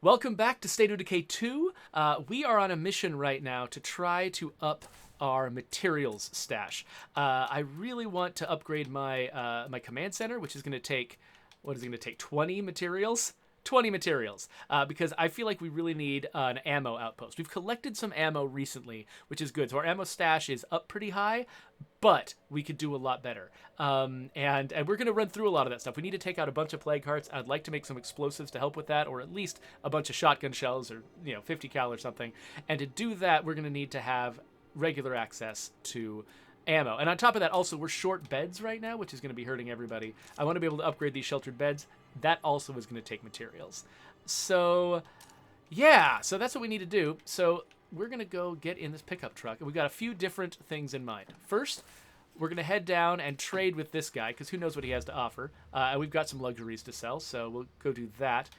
Welcome back to State of Decay 2. We are on a mission right now to try to up our materials stash. I really want to upgrade my my command center, which is going to take, what is it going to take, 20 materials? 20 materials, because I feel like we really need an ammo outpost. We've collected some ammo recently, which is good. So our ammo stash is up pretty high, but we could do a lot better. And we're going to run through a lot of that stuff. We need to take out a bunch of plague hearts. I'd like to make some explosives to help with that, or at least a bunch of shotgun shells, or 50 cal or something. And to do that, we're going to need to have regular access to ammo. And on top of that, also, we're short beds right now, which is going to be hurting everybody. I want to be able to upgrade these sheltered beds. That also is going to take materials. So, yeah, so that's what we need to do. So we're going to go get in this pickup truck, and we've got a few different things in mind. First, we're going to head down and trade with this guy, because who knows what he has to offer. And we've got some luxuries to sell, so we'll go do that.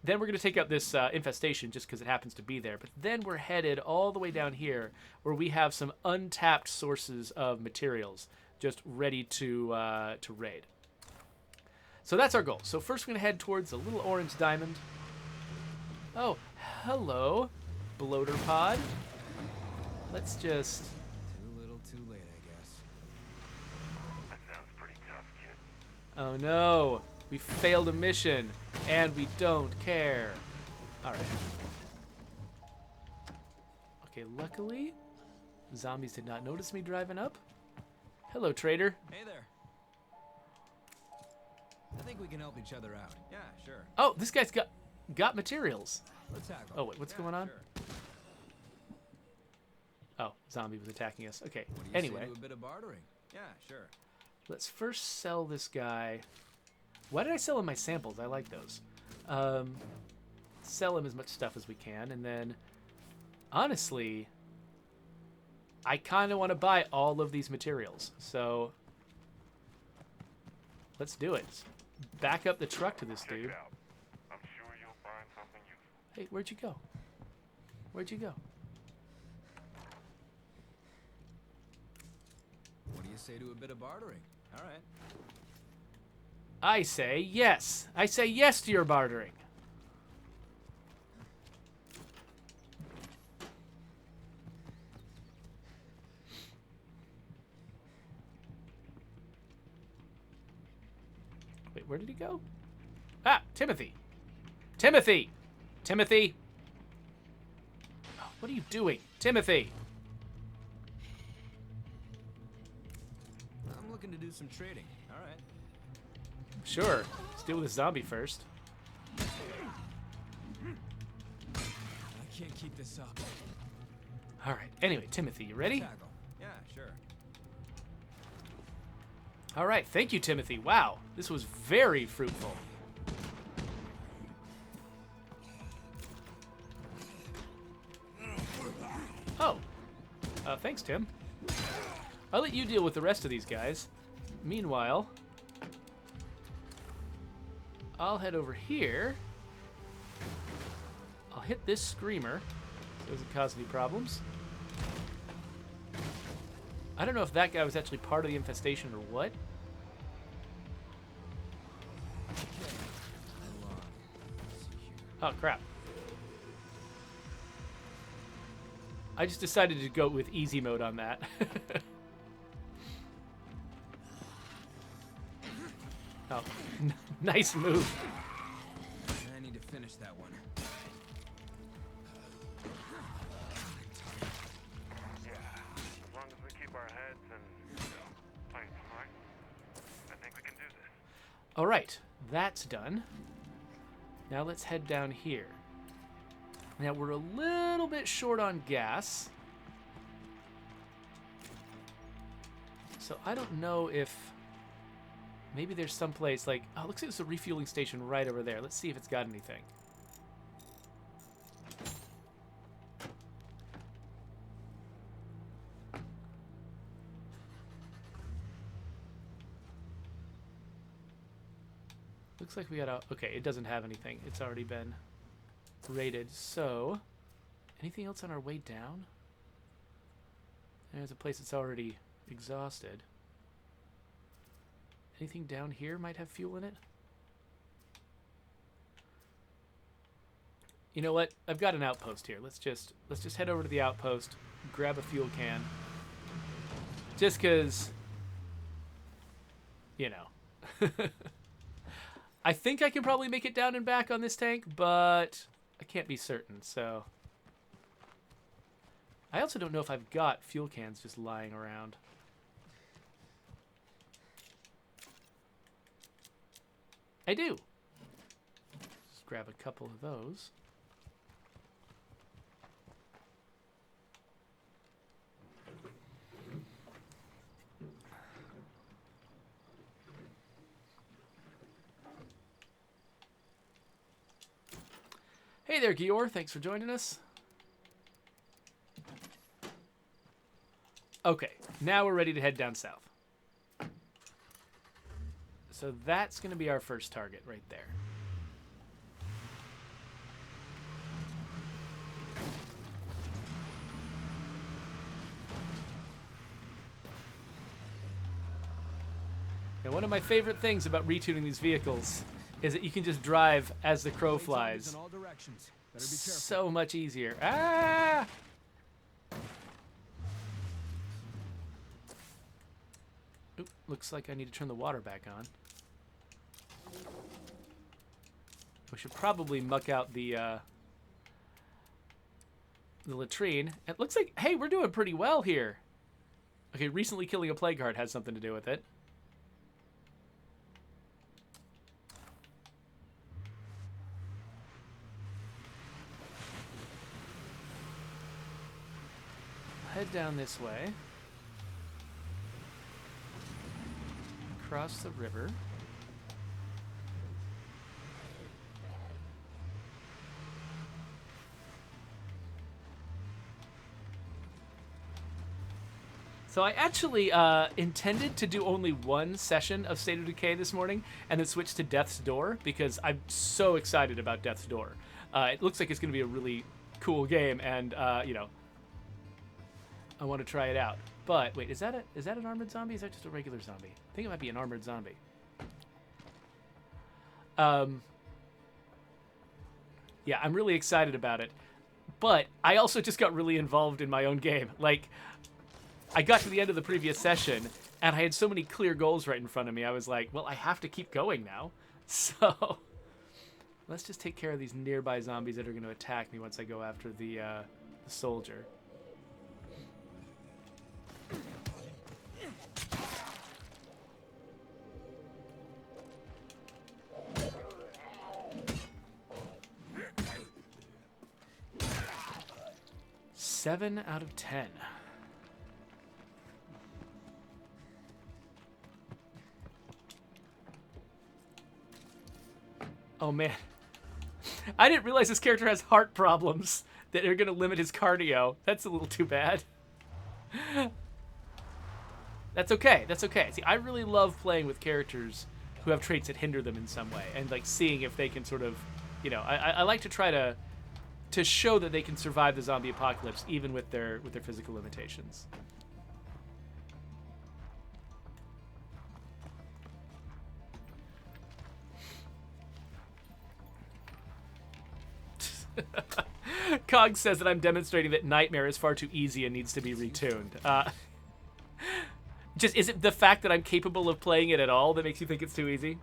Then we're going to take out this infestation just because it happens to be there. But then we're headed all the way down here where we have some untapped sources of materials just ready to raid. So that's our goal. So first we're going to head towards the little orange diamond. Oh, hello, bloater pod. Let's just... Too little, too late, I guess. That sounds pretty tough, kid. Oh no, we failed a mission, and we don't care. All right. Okay, luckily, zombies did not notice me driving up. Hello, trader. Hey there. I think we can help each other out. Yeah, sure. Oh, this guy's got materials. Let's tackle. Oh, wait, what's going on? Sure. Oh, zombie was attacking us. Okay, What do you anyway, say to a bit of bartering? Yeah, sure. let's first sell this guy. Why did I sell him my samples? I like those. Sell him as much stuff as we can, and then, honestly, I kind of want to buy all of these materials. So, let's do it. Back up the truck to this Check dude. it out. I'm sure you'll find something useful. Hey, where'd you go? Where'd you go? What do you say to a bit of bartering? All right. I say yes. I say yes to your bartering. Wait, where did he go? Ah, Timothy. Timothy. Timothy. Oh, what are you doing? Timothy. I'm looking to do some trading. All right. Sure. Let's deal with this zombie first. I can't keep this up. All right. Anyway, Timothy, you ready? Tackle. Yeah, sure. All right. Thank you, Timothy. Wow. This was very fruitful. Oh. Thanks, Tim. I'll let you deal with the rest of these guys. Meanwhile, I'll head over here. I'll hit this screamer so it doesn't cause any problems. I don't know if that guy was actually part of the infestation or what. Oh, crap. I just decided to go with easy mode on that. Oh, nice move. I need to finish that one. Yeah, as long as we keep our heads and playing smart, I think we can do this. All right, that's done. Now let's head down here. Now we're a little bit short on gas. So I don't know if maybe there's some place like, oh, looks like there's a refueling station right over there. Let's see if it's got anything. Looks like we got a... Okay, it doesn't have anything. It's already been raided. So, anything else on our way down? There's a place that's already exhausted. Anything down here might have fuel in it? You know what? I've got an outpost here. Let's just head over to the outpost, grab a fuel can. Just because, you know. I think I can probably make it down and back on this tank, but I can't be certain, so. I also don't know if I've got fuel cans just lying around. I do. Just grab a couple of those. Hey there, Gior. Thanks for joining us. Okay, now we're ready to head down south. So that's going to be our first target right there. And one of my favorite things about retuning these vehicles is that you can just drive as the crow flies. In all directions. Better be careful. So much easier. Ah! Oop, looks like I need to turn the water back on. We should probably muck out the latrine. It looks like, hey, we're doing pretty well here. Okay, recently killing a plague heart has something to do with it. Head down this way. Across the river. So I actually intended to do only one session of State of Decay this morning and then switch to Death's Door because I'm so excited about Death's Door. It looks like it's going to be a really cool game, and you know, I want to try it out. But wait, is that an armored zombie? Is that just a regular zombie? I think it might be an armored zombie. Yeah, I'm really excited about it. But I also just got really involved in my own game. Like, I got to the end of the previous session, and I had so many clear goals right in front of me. I was like, well, I have to keep going now. So let's just take care of these nearby zombies that are going to attack me once I go after the soldier. Seven out of 10. Oh man, I didn't realize this character has heart problems that are going to limit his cardio. That's a little too bad. That's okay. That's okay. See, I really love playing with characters who have traits that hinder them in some way, and like seeing if they can sort of, you know, I like to try to show that they can survive the zombie apocalypse even with their physical limitations. Cog says that I'm demonstrating that Nightmare is far too easy and needs to be retuned. Just is it the fact that I'm capable of playing it at all that makes you think it's too easy?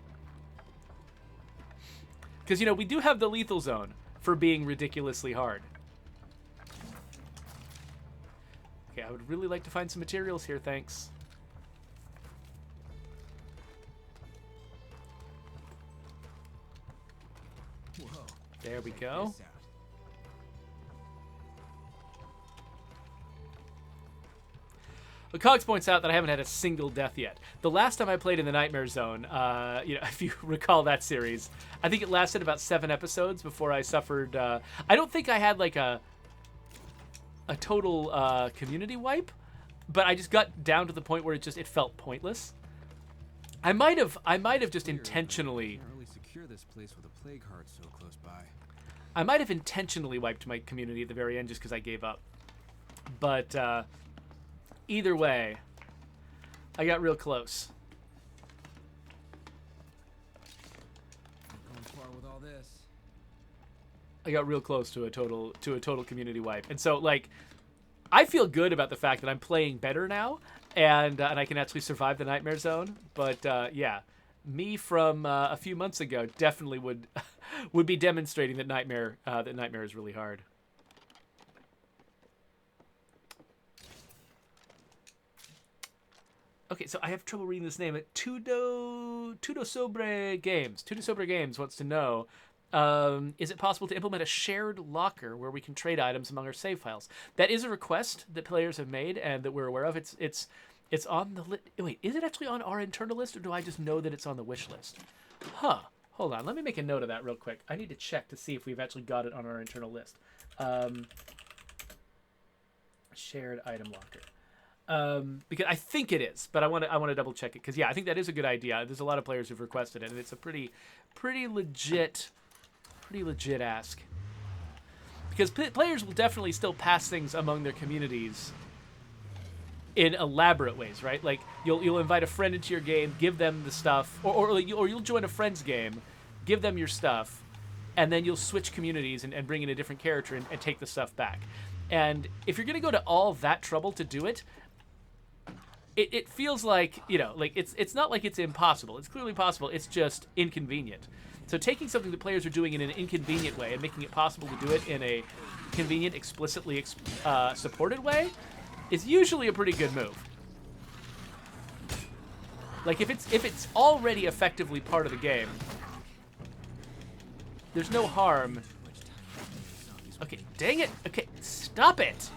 Because, you know, we do have the lethal zone for being ridiculously hard. Okay, I would really like to find some materials here, thanks. Whoa. There we Check go. this out. But Cogs points out that I haven't had a single death yet. The last time I played in the Nightmare Zone, you know, if you recall that series, I think it lasted about 7 episodes before I suffered. I don't think I had like a total community wipe, but I just got down to the point where it felt pointless. I might have just intentionally. Can't really secure this place with a plague heart so close by. I might have intentionally wiped my community at the very end just because I gave up. But either way, I got real close. Not going far with all this. I got real close to a total community wipe. And so, like, I feel good about the fact that I'm playing better now, and I can actually survive the nightmare zone. But yeah, me from a few months ago definitely would would be demonstrating that nightmare is really hard. Okay, so I have trouble reading this name. Tudo Sobre Games wants to know, is it possible to implement a shared locker where we can trade items among our save files? That is a request that players have made and that we're aware of. It's on the list. Wait, is it actually on our internal list, or do I just know that it's on the wish list? Huh. Hold on. Let me make a note of that real quick. I need to check to see if we've actually got it on our internal list. Shared item locker. Because I think it is, but I want to double check it, because yeah, I think that is a good idea. There's a lot of players who've requested it, and it's a pretty legit ask. Because players will definitely still pass things among their communities in elaborate ways, right? Like you'll invite a friend into your game, give them the stuff, or you'll join a friend's game, give them your stuff, and then you'll switch communities and bring in a different character and take the stuff back. And if you're gonna go to all that trouble to do it, it feels like, you know, like it's not like it's impossible. It's clearly possible. It's just inconvenient. So taking something that players are doing in an inconvenient way and making it possible to do it in a convenient, explicitly supported way is usually a pretty good move. Like if it's already effectively part of the game, there's no harm. Okay, dang it. Okay, stop it.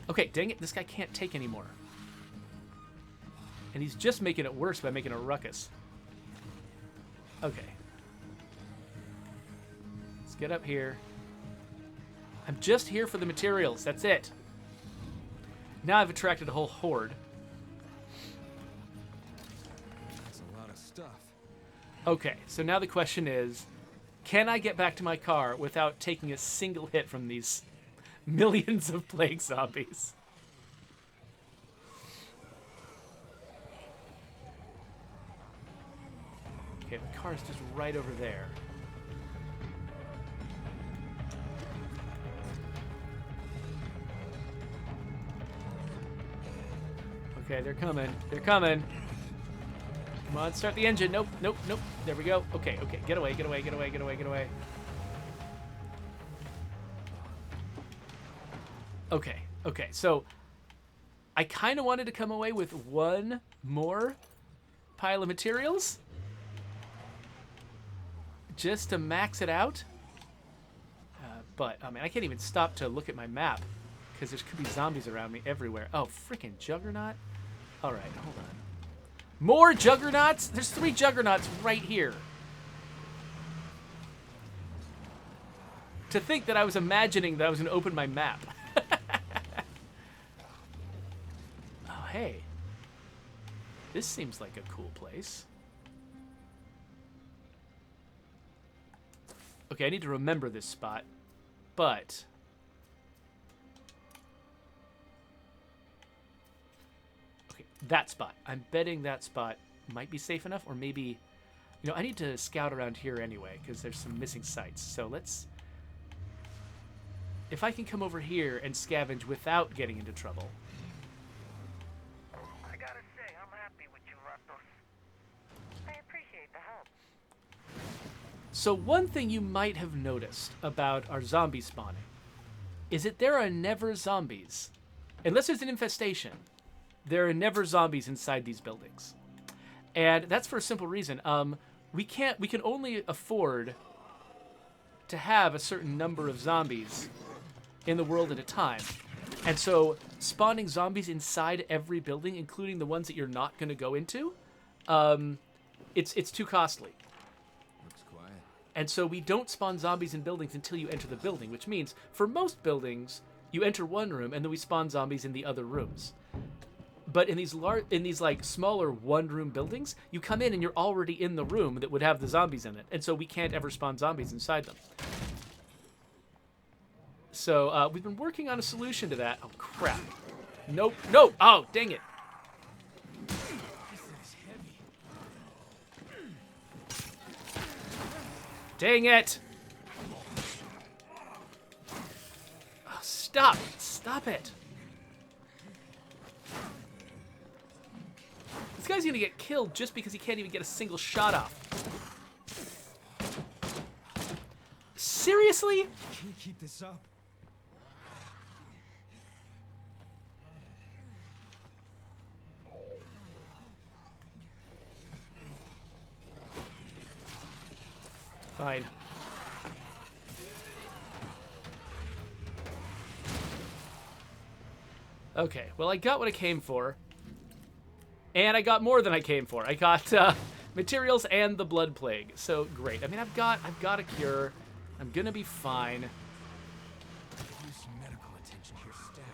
Okay, dang it, this guy can't take anymore. And he's just making it worse by making a ruckus. Okay. Let's get up here. I'm just here for the materials, that's it. Now I've attracted a whole horde. That's a lot of stuff. Okay, so now the question is, can I get back to my car without taking a single hit from these millions of plague zombies? Okay, my car's just right over there. Okay, they're coming. They're coming. Come on, start the engine. Nope, nope, nope. There we go. Okay, okay. Get away, get away, get away, get away, get away. Okay, okay. So I kind of wanted to come away with one more pile of materials just to max it out. But, I mean, I can't even stop to look at my map because there could be zombies around me everywhere. Oh, freaking Juggernaut. All right, hold on. More Juggernauts? There's 3 Juggernauts right here. To think that I was imagining that I was going to open my map. Oh, hey. This seems like a cool place. Okay, I need to remember this spot, but... Okay, that spot. I'm betting that spot might be safe enough, or maybe... You know, I need to scout around here anyway, because there's some missing sites. So let's... If I can come over here and scavenge without getting into trouble... I gotta say, I'm happy with you, Rastos. I appreciate the help. So one thing you might have noticed about our zombie spawning is that there are never zombies. Unless there's an infestation, there are never zombies inside these buildings. And that's for a simple reason. We can only afford to have a certain number of zombies in the world at a time. And so spawning zombies inside every building, including the ones that you're not going to go into, it's too costly. Looks quiet. And so we don't spawn zombies in buildings until you enter the building, which means for most buildings, you enter one room and then we spawn zombies in the other rooms. But in these like smaller one-room buildings, you come in and you're already in the room that would have the zombies in it, and so we can't ever spawn zombies inside them. So we've been working on a solution to that. Oh crap! Nope, nope! Oh dang it! Dang it! Oh, stop! Stop it! This guy's gonna get killed just because he can't even get a single shot off. Seriously? Can you keep this up? Fine. Okay, well, I got what I came for. And I got more than I came for. I got materials and the blood plague. So great. I mean, I've got a cure. I'm gonna be fine. Use medical attention here, stat.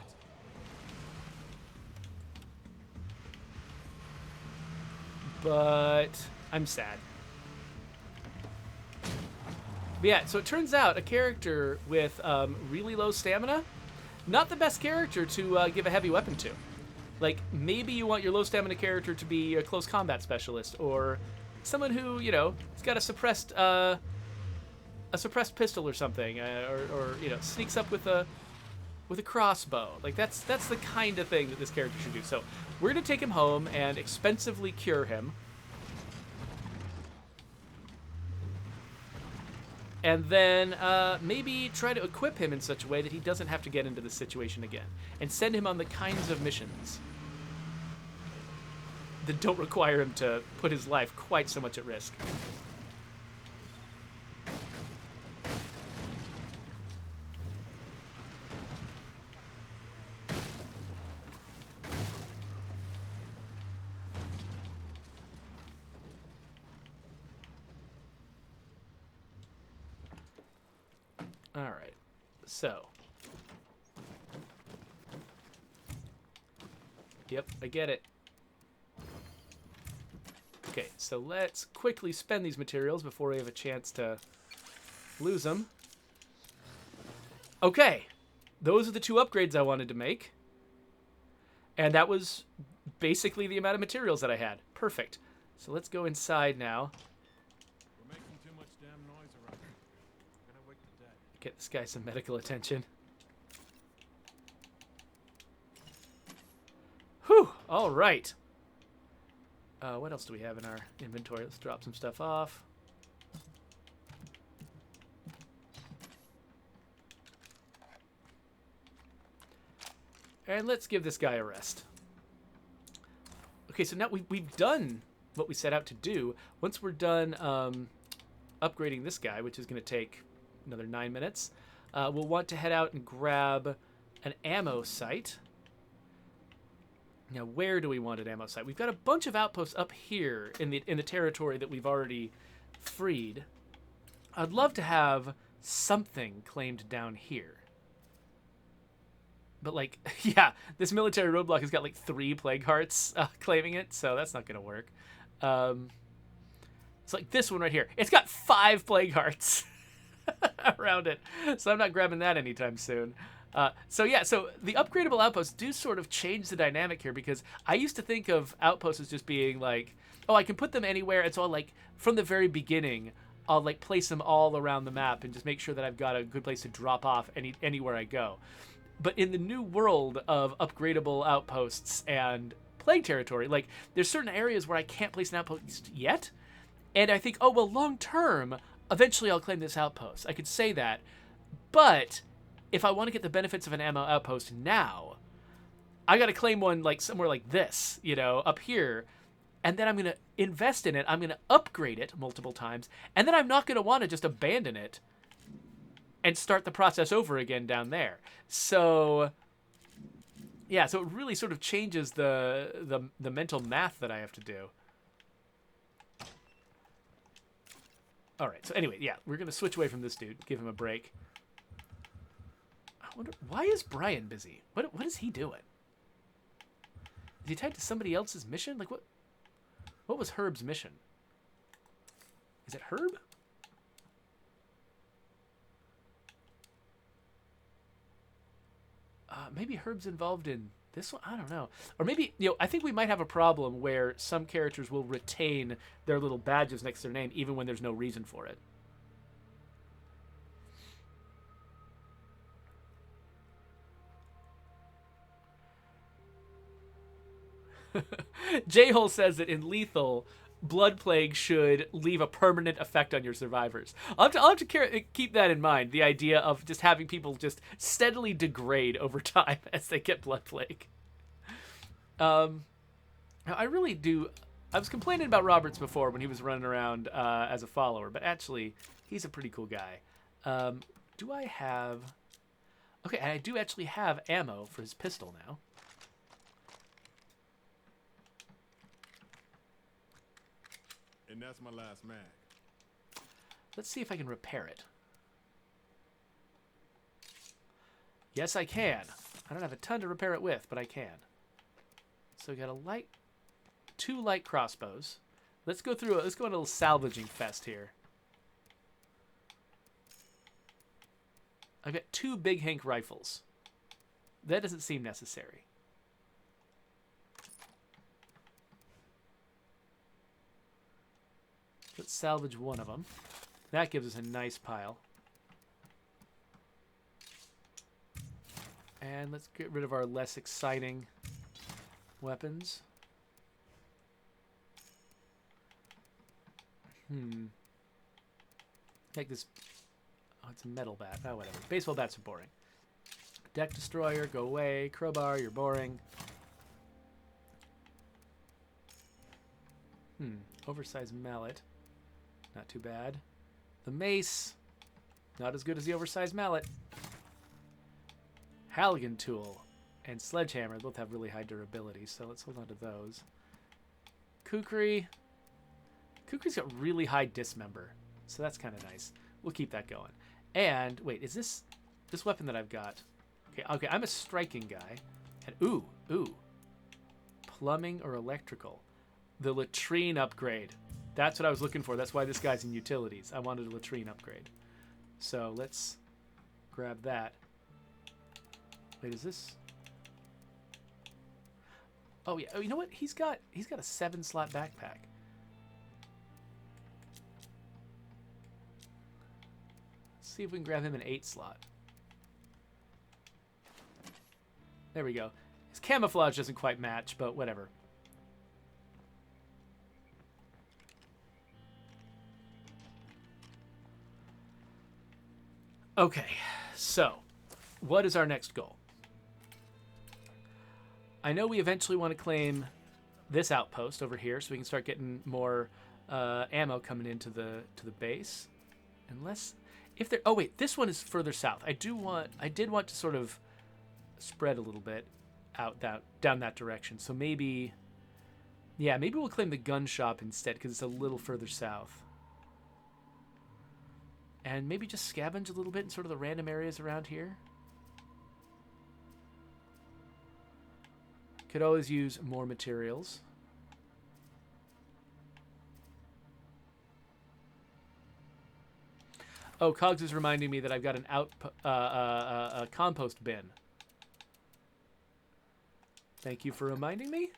But I'm sad. But yeah, so it turns out a character with really low stamina, not the best character to give a heavy weapon to. Like, maybe you want your low stamina character to be a close combat specialist, or someone who, you know, has got a suppressed pistol or something, or you know, sneaks up with a crossbow. Like, that's the kind of thing that this character should do. So we're gonna take him home and expensively cure him. And then maybe try to equip him in such a way that he doesn't have to get into this situation again. And send him on the kinds of missions that don't require him to put his life quite so much at risk. All right, so. Yep, I get it. Okay, so let's quickly spend these materials before we have a chance to lose them. Okay, those are the 2 upgrades I wanted to make. And that was basically the amount of materials that I had. Perfect. So let's go inside now. We're making too much damn noise around here. We're gonna wake the dead. Get this guy some medical attention. Whew, all right. What else do we have in our inventory? Let's drop some stuff off. And let's give this guy a rest. Okay, so now we've done what we set out to do. Once we're done upgrading this guy, which is going to take another 9 minutes, we'll want to head out and grab an ammo site. Now, where do we want an ammo site? We've got a bunch of outposts up here in the territory that we've already freed. I'd love to have something claimed down here. But, like, yeah, this military roadblock has got, like, 3 plague hearts claiming it, so that's not going to work. It's like this one right here. It's got 5 plague hearts around it, so I'm not grabbing that anytime soon. So the upgradable outposts do sort of change the dynamic here, because I used to think of outposts as just being like, oh, I can put them anywhere. It's all like, from the very beginning, I'll like place them all around the map and just make sure that I've got a good place to drop off anywhere I go. But in the new world of upgradable outposts and plague territory, like, there's certain areas where I can't place an outpost yet. And I think, oh, well, long term, eventually I'll claim this outpost. I could say that. But if I want to get the benefits of an ammo outpost now, I got to claim one like somewhere like this, you know, up here. And then I'm going to invest in it. I'm going to upgrade it multiple times. And then I'm not going to want to just abandon it and start the process over again down there. So, yeah, so it really sort of changes the mental math that I have to do. All right, so anyway, yeah, we're going to switch away from this dude, give him a break. I wonder, why is Brian busy? What is he doing? Is he tied to somebody else's mission? Like, what was Herb's mission? Is it Herb? Maybe Herb's involved in this one? I don't know. Or maybe, you know, I think we might have a problem where some characters will retain their little badges next to their name even when there's no reason for it. J-Hole says that in Lethal, Blood Plague should leave a permanent effect on your survivors. I'll have to keep that in mind, the idea of just having people just steadily degrade over time as they get Blood Plague. I really do... I was complaining about Roberts before when he was running around as a follower, but actually, he's a pretty cool guy. Do I have... Okay, I do actually have ammo for his pistol now. And that's my last mag. Let's see if I can repair it. Yes, I can. I don't have a ton to repair it with, but I can. So we got two light crossbows. Let's go on a little salvaging fest here. I've got 2 Big Hank rifles. That doesn't seem necessary. Let's salvage one of them. That gives us a nice pile. And let's get rid of our less exciting weapons. Take this... Oh, it's a metal bat. Oh, whatever. Baseball bats are boring. Deck destroyer, go away. Crowbar, you're boring. Oversized mallet. Not too bad. The mace. Not as good as the oversized mallet. Halligan tool and sledgehammer both have really high durability, so let's hold on to those. Kukri. Kukri's got really high dismember, so that's kind of nice. We'll keep that going. And wait, is this weapon that I've got? Okay, I'm a striking guy. And ooh, plumbing or electrical. The latrine upgrade. That's what I was looking for. That's why this guy's in utilities. I wanted a latrine upgrade. So let's grab that. Wait, is this? Oh yeah. Oh, you know what? He's got a 7-slot backpack. Let's see if we can grab him an 8-slot. There we go. His camouflage doesn't quite match, but whatever. Okay, so what is our next goal? I know we eventually want to claim this outpost over here so we can start getting more ammo coming into the base. Unless if there... Oh wait, this one is further south. I did want to sort of spread a little bit out down that direction. So maybe we'll claim the gun shop instead because it's a little further south. And maybe just scavenge a little bit in sort of the random areas around here. Could always use more materials. Oh, Cogs is reminding me that I've got an a compost bin. Thank you for reminding me.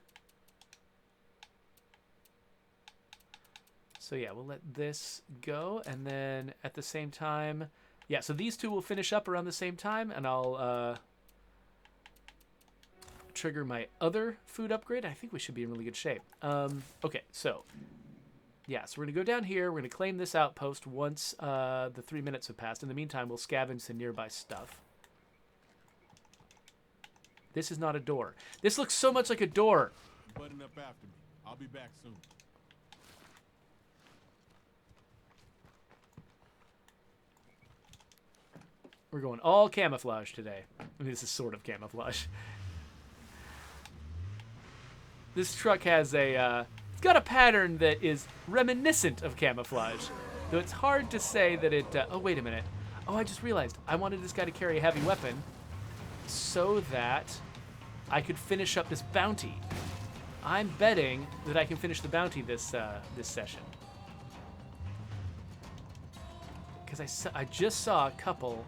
So yeah, we'll let this go, and then at the same time, yeah, so these two will finish up around the same time, and I'll trigger my other food upgrade. I think we should be in really good shape. Okay, so yeah, so we're going to go down here. We're going to claim this outpost once the 3 minutes have passed. In the meantime, we'll scavenge some nearby stuff. This is not a door. This looks so much like a door. Button up after me. I'll be back soon. We're going all camouflage today. I mean, this is sort of camouflage. This truck has it's got a pattern that is reminiscent of camouflage. Though it's hard to say that it... oh, wait a minute. Oh, I just realized. I wanted this guy to carry a heavy weapon so that I could finish up this bounty. I'm betting that I can finish the bounty this session. Because I just saw a couple...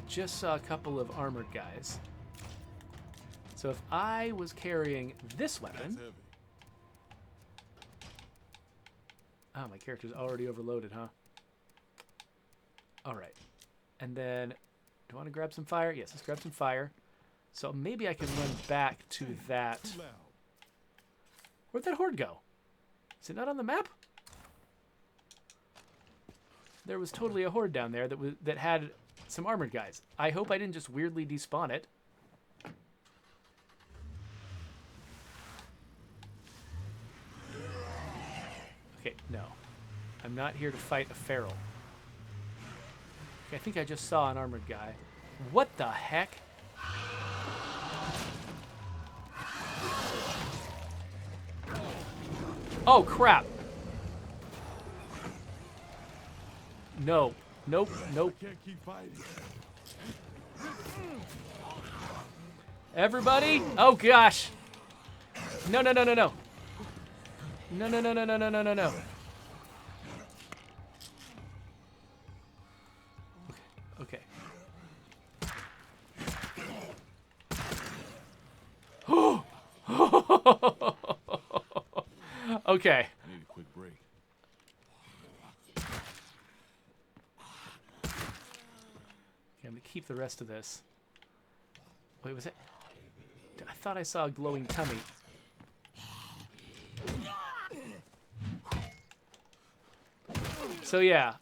just saw a couple of armored guys. So if I was carrying this weapon... Oh, my character's already overloaded, huh? Alright. And then, Do I want to grab some fire? Yes, let's grab some fire. So maybe I can run back to that. Too loud. Where'd that horde go? Is it not on the map? There was totally a horde down there that had some armored guys. I hope I didn't just weirdly despawn it. Okay, no. I'm not here to fight a feral. Okay, I think I just saw an armored guy. What the heck? Oh, crap. No. Nope. Nope. Can't keep fighting. Everybody? Oh, gosh. No, no, no, no, no. No, no, no, no, no, no, no, no, no. Okay. Okay. Okay. I need a quick break. Okay, I'm gonna keep the rest of this. Wait, was it? I thought I saw a glowing tummy. So yeah,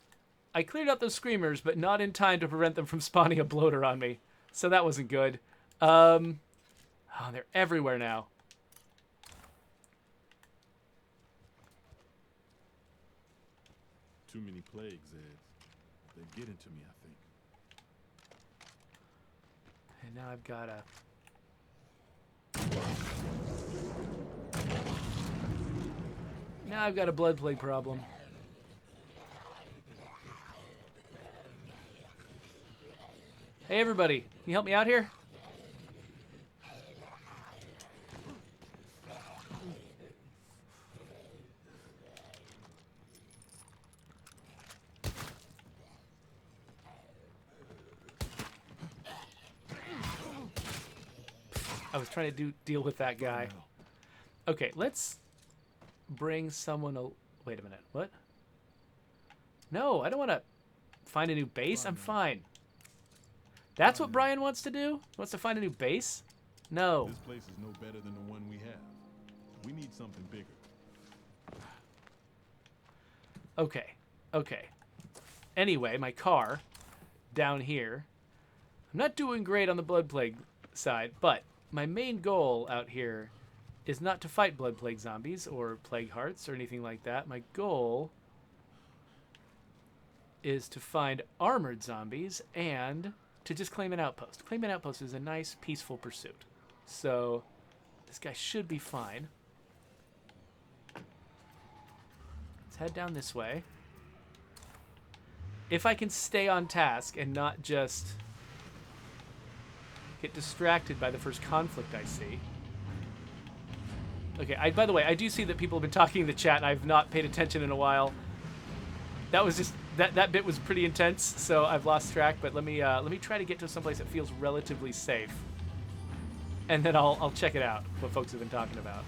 I cleared out those screamers, but not in time to prevent them from spawning a bloater on me. So that wasn't good. Oh, they're everywhere now. Too many plagues, Ed. They're getting to me, I think. And now I've got a... Now I've got a blood plague problem. Hey everybody, can you help me out here? I was trying to deal with that guy. Okay, let's bring someone a... Wait a minute, what? No, I don't want to find a new base. I'm fine. That's what Brian wants to do? He wants to find a new base? No. This place is no better than the one we have. We need something bigger. Okay, okay. Anyway, my car down here. I'm not doing great on the blood plague side, but my main goal out here is not to fight blood plague zombies or plague hearts or anything like that. My goal is to find armored zombies and to just claim an outpost. Claim an outpost is a nice, peaceful pursuit. So this guy should be fine. Let's head down this way. If I can stay on task and not just get distracted by the first conflict I see. Okay, by the way, I do see that people have been talking in the chat and I've not paid attention in a while. That was just that bit was pretty intense, so I've lost track, but let me try to get to someplace that feels relatively safe. And then I'll check it out, what folks have been talking about.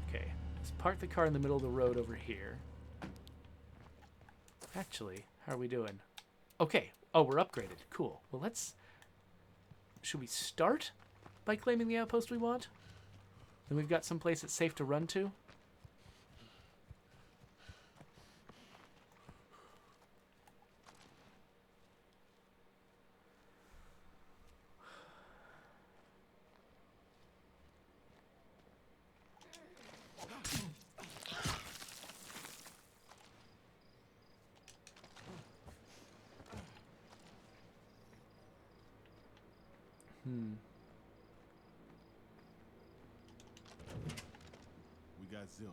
Okay, let's park the car in the middle of the road over here. Actually, how are we doing? Okay. Oh, we're upgraded. Cool. Well, let's... Should we start by claiming the outpost we want? Then we've got someplace that's safe to run to. We got zilch.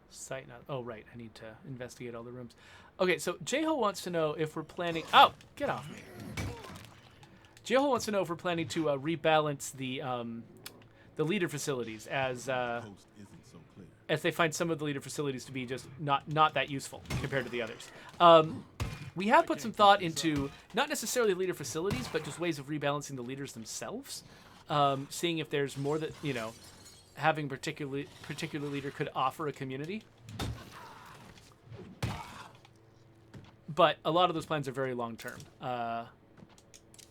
Site not... Oh, right. I need to investigate all the rooms. Okay, so J-Ho wants to know if we're planning... Oh, get off me. J-Ho wants to know if we're planning to rebalance the leader facilities as... The coast isn't so clear. as they find some of the leader facilities to be just not that useful compared to the others. We have put some thought into not necessarily leader facilities, but just ways of rebalancing the leaders themselves. Seeing if there's more that, you know, having particular leader could offer a community. But a lot of those plans are very long term.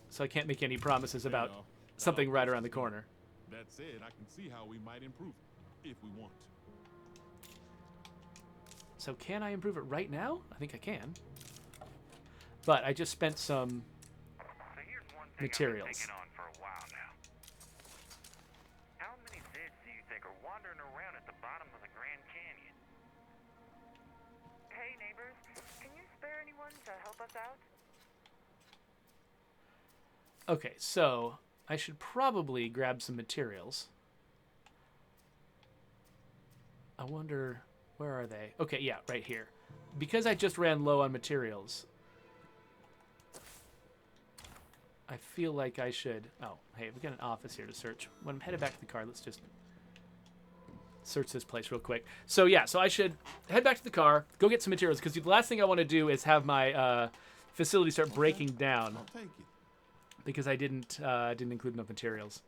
So I can't make any promises about something right around the corner. That said, I can see how we might improve it if we want. So can I improve it right now? I think I can. But I just spent some So here's one thing materials. I've been taking on for a while now. How many Zids do you think are wandering around at the bottom of the Grand Canyon? Hey neighbors, can you spare anyone to help us out? Okay, so I should probably grab some materials. I wonder, where are they? Okay, yeah, right here. Because I just ran low on materials, I feel like I should... Oh, hey, we've got an office here to search. When I'm headed back to the car, let's just search this place real quick. So yeah, so I should head back to the car, go get some materials, because the last thing I want to do is have my facility start breaking down. I'll take it. Because I didn't include enough materials.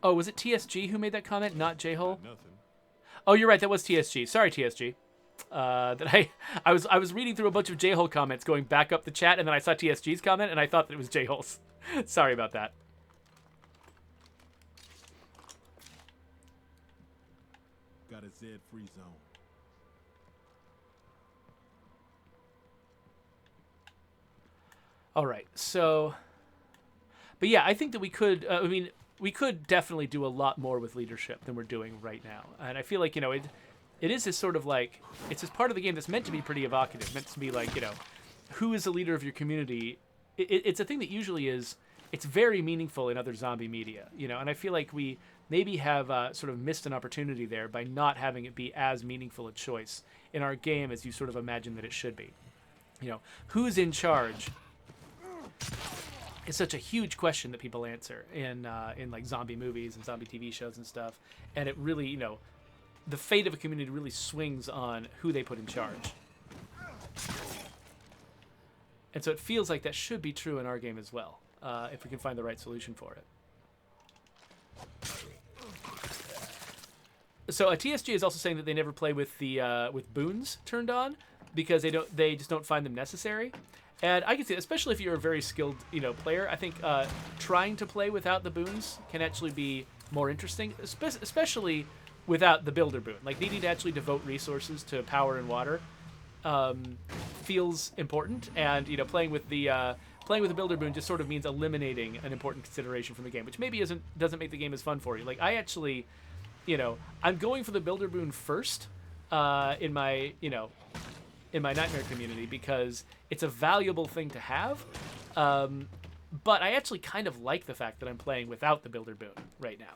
Oh, was it TSG who made that comment, not J-Hole? Nothing. Oh, you're right. That was TSG. Sorry, TSG. That I was reading through a bunch of J-Hole comments, going back up the chat, and then I saw TSG's comment, and I thought that it was J-Hole's. Sorry about that. Got a Z-free zone. All right. So, but yeah, I think that we could. I mean, we could definitely do a lot more with leadership than we're doing right now, and I feel like, you know, it is this sort of like, it's this part of the game that's meant to be pretty evocative, meant to be like, you know, who is the leader of your community? It's a thing that usually is, it's very meaningful in other zombie media, you know, and I feel like we maybe have sort of missed an opportunity there by not having it be as meaningful a choice in our game as you sort of imagine that it should be. You know, who's in charge is such a huge question that people answer in like zombie movies and zombie TV shows and stuff, and it really, you know, the fate of a community really swings on who they put in charge. And so it feels like that should be true in our game as well, if we can find the right solution for it. So TSG is also saying that they never play with the with boons turned on because they just don't find them necessary. And I can see, especially if you're a very skilled, you know, player, I think trying to play without the boons can actually be more interesting, especially without the builder boon. Like, needing to actually devote resources to power and water feels important, and, you know, playing with the builder boon just sort of means eliminating an important consideration from the game, which maybe doesn't make the game as fun for you. Like, I actually, you know, I'm going for the builder boon first in my Nightmare community because it's a valuable thing to have, but I actually kind of like the fact that I'm playing without the builder boon right now,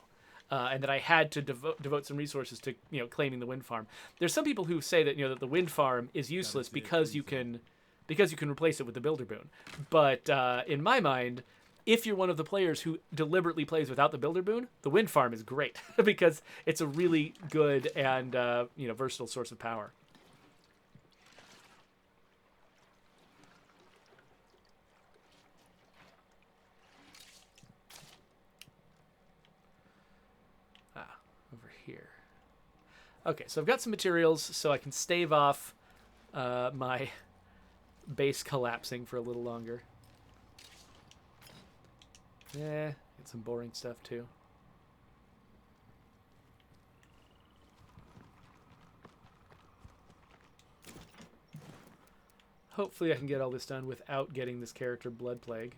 and that I had to devote some resources to, you know, claiming the wind farm. There's some people who say that, you know, that the wind farm is useless because you can replace it with the builder boon, but in my mind, if you're one of the players who deliberately plays without the builder boon, the wind farm is great because it's a really good and you know, versatile source of power. Here. Okay, so I've got some materials so I can stave off my base collapsing for a little longer. Yeah, get some boring stuff too. Hopefully I can get all this done without getting this character Blood Plague.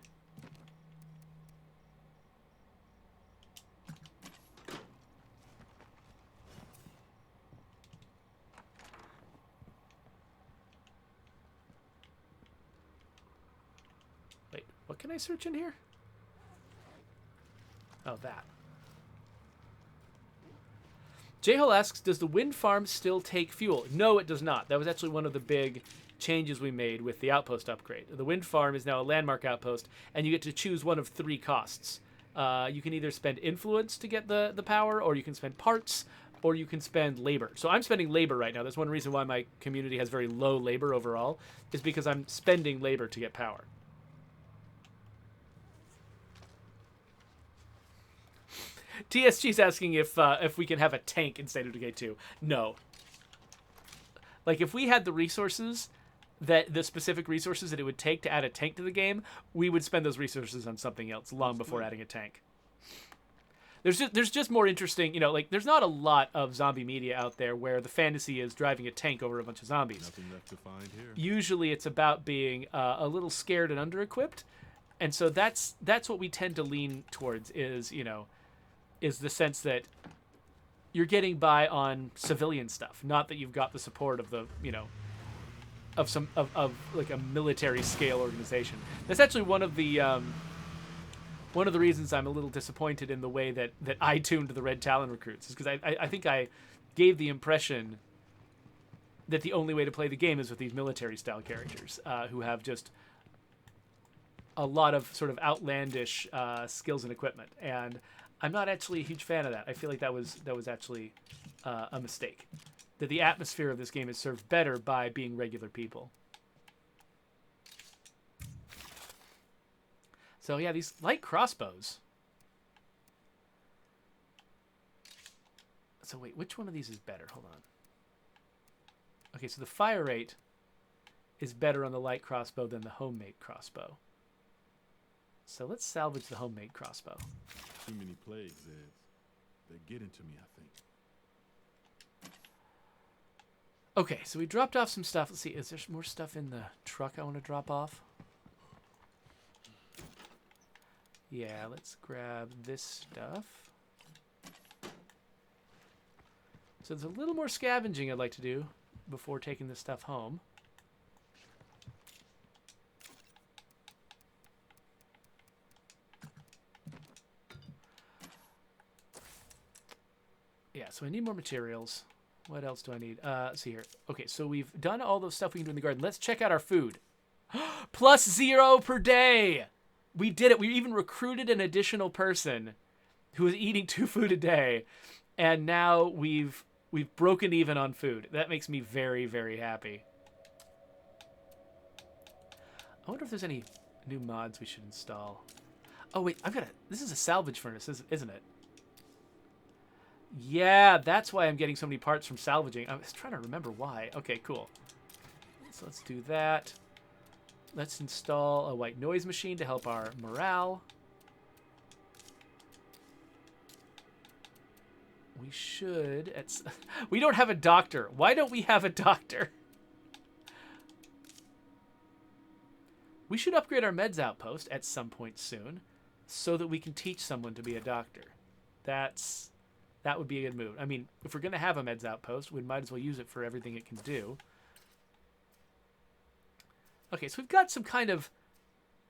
What can I search in here? Oh, that. J-Hole asks, does the wind farm still take fuel? No, it does not. That was actually one of the big changes we made with the outpost upgrade. The wind farm is now a landmark outpost, and you get to choose one of 3 costs. You can either spend influence to get the power, or you can spend parts, or you can spend labor. So I'm spending labor right now. That's one reason why my community has very low labor overall, is because I'm spending labor to get power. TSG's asking if we can have a tank instead of Decay 2. No. Like, if we had the resources, the specific resources that it would take to add a tank to the game, we would spend those resources on something else long before adding a tank. There's just more interesting, like, there's not a lot of zombie media out there where the fantasy is driving a tank over a bunch of zombies. Nothing left to find here. Usually it's about being a little scared and under-equipped, and so that's what we tend to lean towards is the sense that you're getting by on civilian stuff, not that you've got the support of the, of like a military scale organization. That's actually one of the reasons I'm a little disappointed in the way that I tuned the Red Talon recruits, is because I think I gave the impression that the only way to play the game is with these military style characters who have just a lot of sort of outlandish skills and equipment, and I'm not actually a huge fan of that. I feel like that was actually a mistake. That the atmosphere of this game is served better by being regular people. So yeah, these light crossbows. So wait, which one of these is better? Hold on. Okay, so the fire rate is better on the light crossbow than the homemade crossbow. So let's salvage the homemade crossbow. Too many plagues, Ed. They're getting to me, I think. Okay, so we dropped off some stuff. Let's see, is there more stuff in the truck I want to drop off? Yeah, let's grab this stuff. So there's a little more scavenging I'd like to do before taking this stuff home. Yeah, so I need more materials. What else do I need? Let's see here. Okay, so we've done all those stuff we can do in the garden. Let's check out our food. +0 per day! We did it. We even recruited an additional person who was eating 2 food a day, and now we've broken even on food. That makes me very, very happy. I wonder if there's any new mods we should install. Oh wait, this is a salvage furnace, isn't it? Yeah, that's why I'm getting so many parts from salvaging. I was trying to remember why. Okay, cool. So let's do that. Let's install a white noise machine to help our morale. We should... we don't have a doctor. Why don't we have a doctor? We should upgrade our meds outpost at some point soon so that we can teach someone to be a doctor. That would be a good move. I mean, if we're going to have a meds outpost, we might as well use it for everything it can do. Okay, so we've got some kind of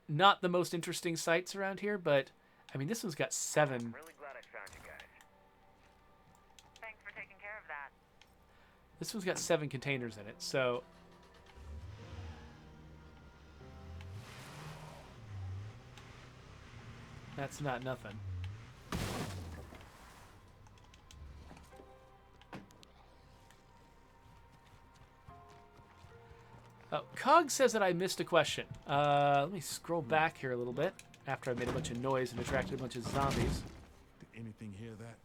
not the most interesting sites around here, but, I mean, this one's got 7. Really glad I found you guys. Thanks for taking care of that. This one's got 7 containers in it, so... That's not nothing. Oh, Cog says that I missed a question. Let me scroll back here a little bit after I made a bunch of noise and attracted a bunch of zombies. Did anything hear that?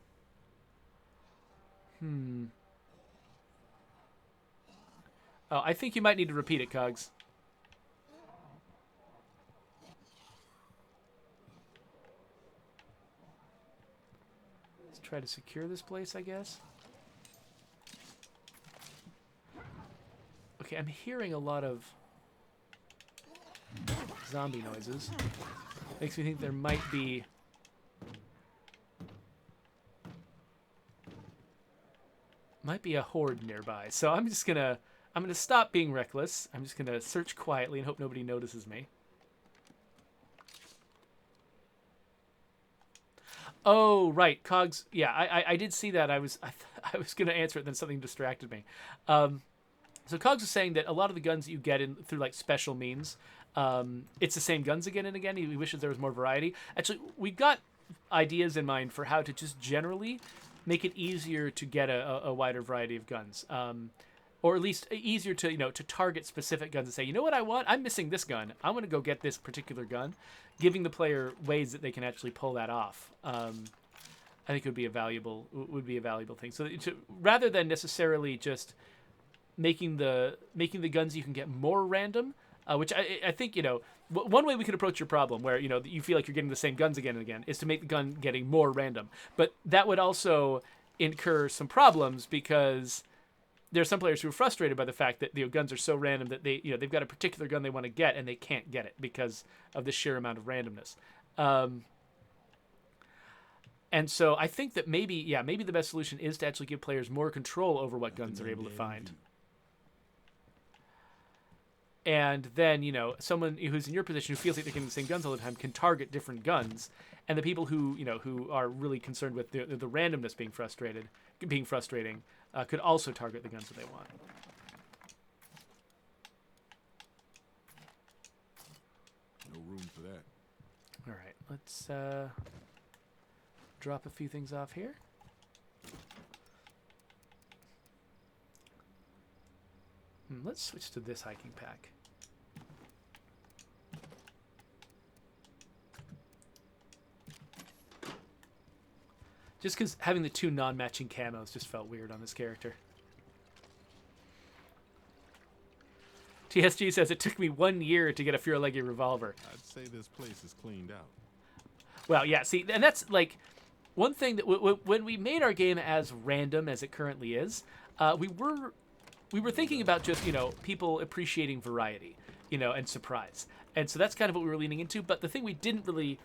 Oh, I think you might need to repeat it, Cogs. Let's try to secure this place, I guess. Okay, I'm hearing a lot of zombie noises. Makes me think there might be... a horde nearby. So I'm gonna stop being reckless. I'm just gonna search quietly and hope nobody notices me. Oh, right, Cogs. Yeah, I did see that. I was gonna answer it, then something distracted me. So Cogs was saying that a lot of the guns that you get in through like special means, it's the same guns again and again. He wishes there was more variety. Actually, we've got ideas in mind for how to just generally make it easier to get a wider variety of guns. Or at least easier to, to target specific guns and say, you know what I want? I'm missing this gun. I'm going to go get this particular gun, giving the player ways that they can actually pull that off. I think would be a valuable thing. So rather than necessarily just making the guns you can get more random, which I think, one way we could approach your problem where, you feel like you're getting the same guns again and again is to make the gun getting more random. But that would also incur some problems because there are some players who are frustrated by the fact that guns are so random that they've got a particular gun they want to get and they can't get it because of the sheer amount of randomness. And so I think that maybe the best solution is to actually give players more control over what guns they're able to find. And then, someone who's in your position who feels like they're getting the same guns all the time can target different guns. And the people who are really concerned with the randomness being frustrating, could also target the guns that they want. No room for that. All right, let's drop a few things off here. Let's switch to this hiking pack. Just because having the two non-matching camos just felt weird on this character. TSG says, it took me 1 year to get a Furolegi revolver. I'd say this place is cleaned out. Well, yeah, see, and that's like one thing that when we made our game as random as it currently is, we were thinking about just, people appreciating variety, and surprise. And so that's kind of what we were leaning into. But the thing we didn't really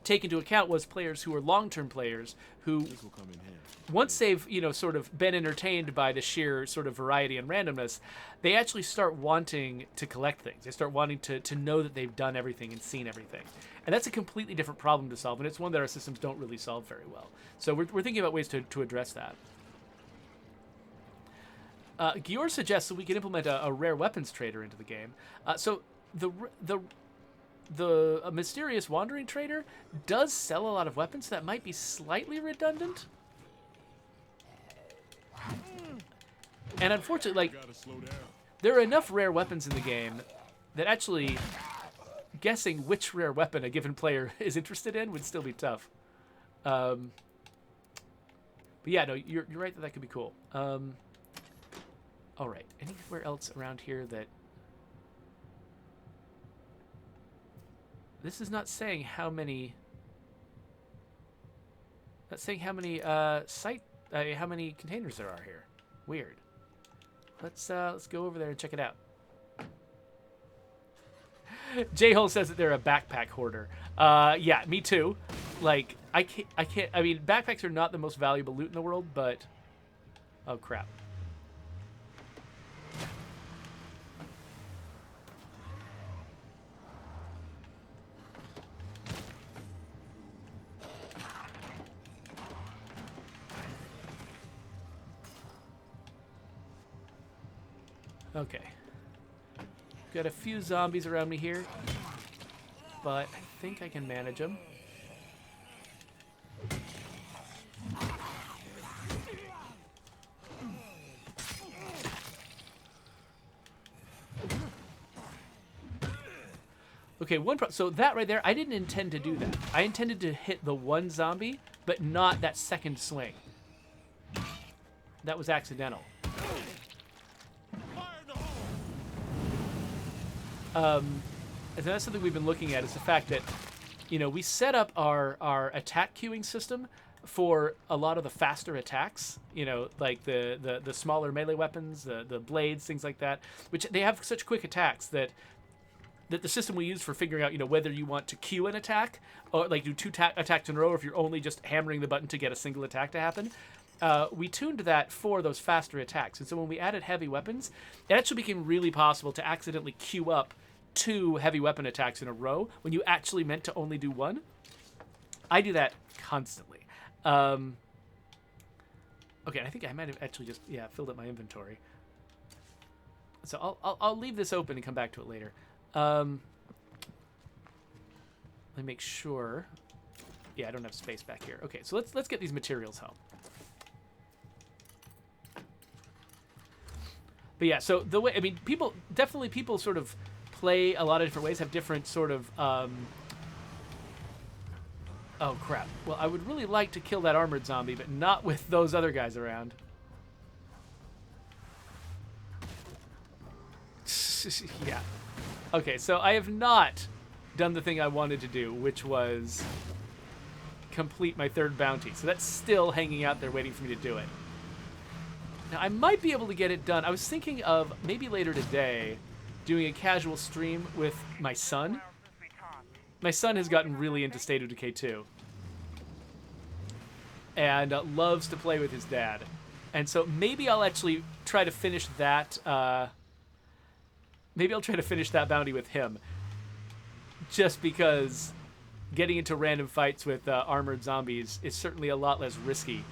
take into account was players who are long-term players who, This will come in handy. once they've, sort of been entertained by the sheer sort of variety and randomness, they actually start wanting to collect things. They start wanting to know that they've done everything and seen everything. And that's a completely different problem to solve, and it's one that our systems don't really solve very well. So we're thinking about ways to address that. Gior suggests that we can implement a rare weapons trader into the game. So the mysterious wandering trader does sell a lot of weapons, so that might be slightly redundant. And unfortunately, Gotta slow down. there are enough rare weapons in the game that actually guessing which rare weapon a given player is interested in would still be tough. But yeah, no, you're right that could be cool. All right, anywhere else around here that... This is not saying how many... That's saying how many how many containers there are here. Weird. Let's go over there and check it out. J-Hole says that they're a backpack hoarder. Yeah, me too. Like, I can't. I mean, backpacks are not the most valuable loot in the world, but oh crap. Okay. Got a few zombies around me here, but I think I can manage them. Okay, so that right there, I didn't intend to do that. I intended to hit the one zombie, but not that second swing. That was accidental. And that's something we've been looking at, is the fact that, we set up our attack queuing system for a lot of the faster attacks, like the smaller melee weapons, the blades, things like that, which they have such quick attacks that the system we use for figuring out, whether you want to queue an attack or like do two attacks in a row, or if you're only just hammering the button to get a single attack to happen. We tuned that for those faster attacks. And so when we added heavy weapons, it actually became really possible to accidentally queue up 2 heavy weapon attacks in a row when you actually meant to only do one. I do that constantly. Okay, I think I might have actually just, filled up my inventory. So I'll leave this open and come back to it later. Let me make sure. Yeah, I don't have space back here. Okay, so let's get these materials home. But yeah, so the way, I mean, people sort of play a lot of different ways, have different sort of, oh crap. Well, I would really like to kill that armored zombie, but not with those other guys around. Yeah. Okay, so I have not done the thing I wanted to do, which was complete my third bounty. So that's still hanging out there waiting for me to do it. Now, I might be able to get it done. I was thinking of maybe later today doing a casual stream with my son. Well, since we talked, My son has gotten really into State of Decay 2. And loves to play with his dad. And so maybe I'll actually try to finish that. Maybe I'll try to finish that bounty with him. Just because getting into random fights with armored zombies is certainly a lot less risky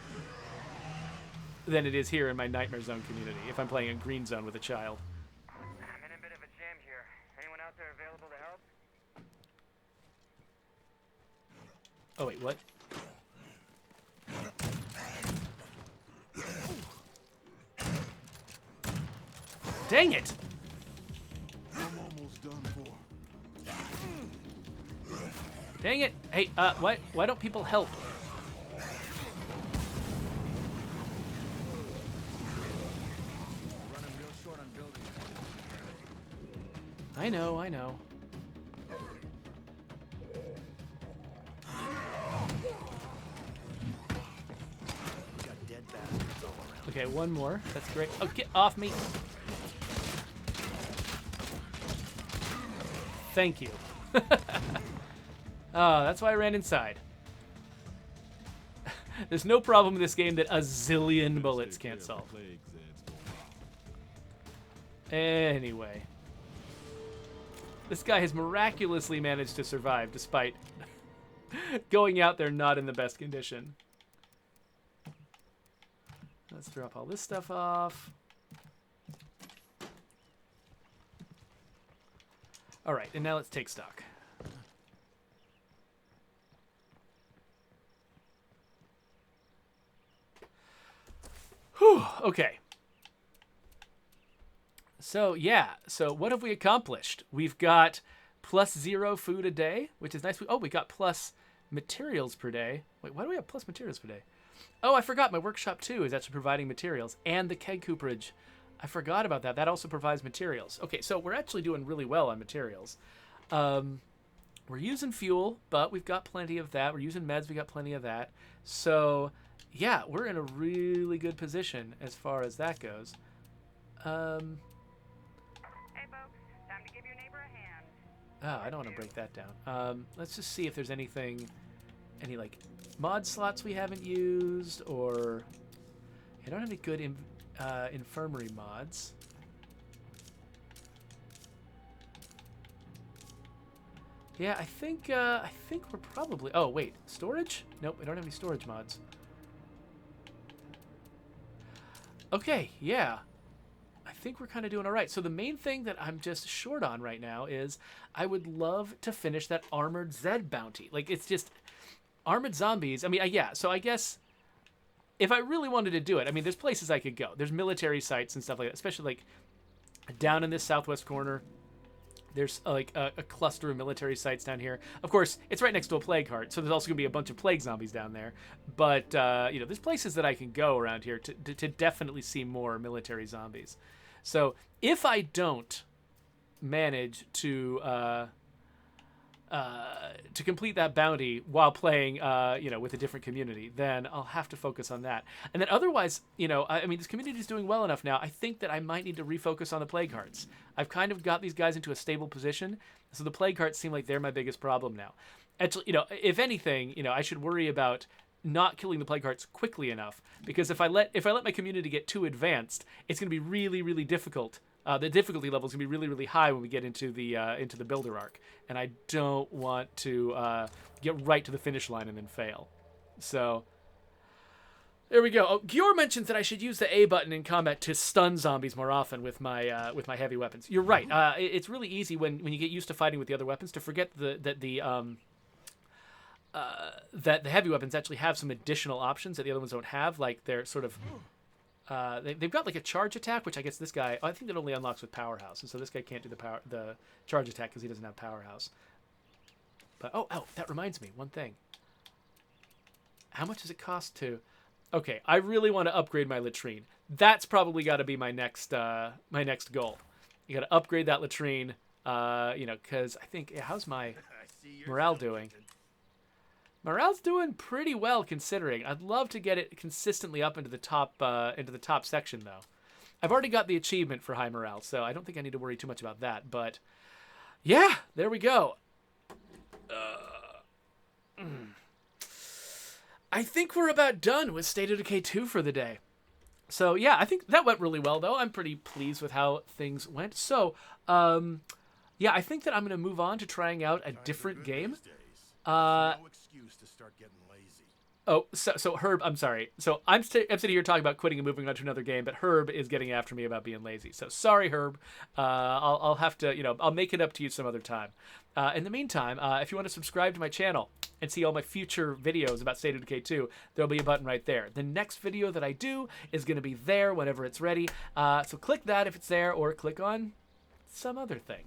than it is here in my Nightmare Zone community if I'm playing a green zone with a child. I'm in a bit of a jam here. Anyone out there available to help? Oh, wait, what? Dang it! I'm almost done for. Dang it! Hey, why don't people help? Running real short on buildings. I know. We got dead bastards all around. Okay, one more. That's great. Oh, get off me! Thank you. Oh, that's why I ran inside. There's no problem in this game that a zillion bullets Take care can't of solve. the plague, Zeds. Anyway. This guy has miraculously managed to survive despite going out there not in the best condition. Let's drop all this stuff off. All right, and now let's take stock. Whew, okay. So, yeah. So, what have we accomplished? We've got +0 food a day, which is nice. Oh, we got plus materials per day. Wait, why do we have plus materials per day? Oh, I forgot. My workshop, too, is actually providing materials. And the keg cooperage. I forgot about that. That also provides materials. Okay, so we're actually doing really well on materials. We're using fuel, but we've got plenty of that. We're using meds. We got plenty of that. So, yeah, we're in a really good position as far as that goes. hey folks, time to give your neighbor a hand. Oh, I don't want to break that down. Let's just see if there's any like mod slots we haven't used, or I don't have any good infirmary mods. Yeah, I think we're probably. Oh wait, storage? Nope, we don't have any storage mods. Okay, yeah. I think we're kind of doing all right. So the main thing that I'm just short on right now is I would love to finish that armored Zed bounty. Like, it's just armored zombies. I mean, yeah, so I guess if I really wanted to do it, I mean, there's places I could go. There's military sites and stuff like that, especially like down in this southwest corner. There's like a cluster of military sites down here. Of course, it's right next to a plague heart, so there's also going to be a bunch of plague zombies down there. But, there's places that I can go around here to definitely see more military zombies. So if I don't manage to complete that bounty while playing, with a different community, then I'll have to focus on that. And then otherwise, I mean, this community is doing well enough now. I think that I might need to refocus on the plague hearts. I've kind of got these guys into a stable position, so the plague hearts seem like they're my biggest problem now. Actually, if anything, I should worry about not killing the plague hearts quickly enough, because if I let my community get too advanced, it's going to be really, really difficult. The difficulty level is going to be really, really high when we get into the builder arc, and I don't want to get right to the finish line and then fail. So there we go. Oh, Gior mentions that I should use the A button in combat to stun zombies more often with my heavy weapons. You're right. It's really easy when you get used to fighting with the other weapons to forget that the that the heavy weapons actually have some additional options that the other ones don't have. Like they're sort of they've got like a charge attack, which I guess this guy, I think that only unlocks with powerhouse, and so this guy can't do the charge attack because he doesn't have powerhouse. But oh, that reminds me, one thing. How much does it cost to? Okay, I really want to upgrade my latrine. That's probably got to be my next goal. You got to upgrade that latrine, you know, because I think how's my morale doing? Morale's doing pretty well considering. I'd love to get it consistently up into the top section though. I've already got the achievement for high morale, so I don't think I need to worry too much about that. But yeah, there we go. I think we're about done with State of Decay 2 for the day. So yeah, I think that went really well though. I'm pretty pleased with how things went. So yeah, I think that I'm going to move on to trying out a different game. No excuse to start getting lazy. Oh, so Herb, I'm sorry. So I'm sitting here talking about quitting and moving on to another game, but Herb is getting after me about being lazy. So sorry, Herb. I'll have to, you know, I'll make it up to you some other time. In the meantime, if you want to subscribe to my channel and see all my future videos about State of Decay 2, there'll be a button right there. The next video that I do is going to be there whenever it's ready. So click that if it's there, or click on some other thing.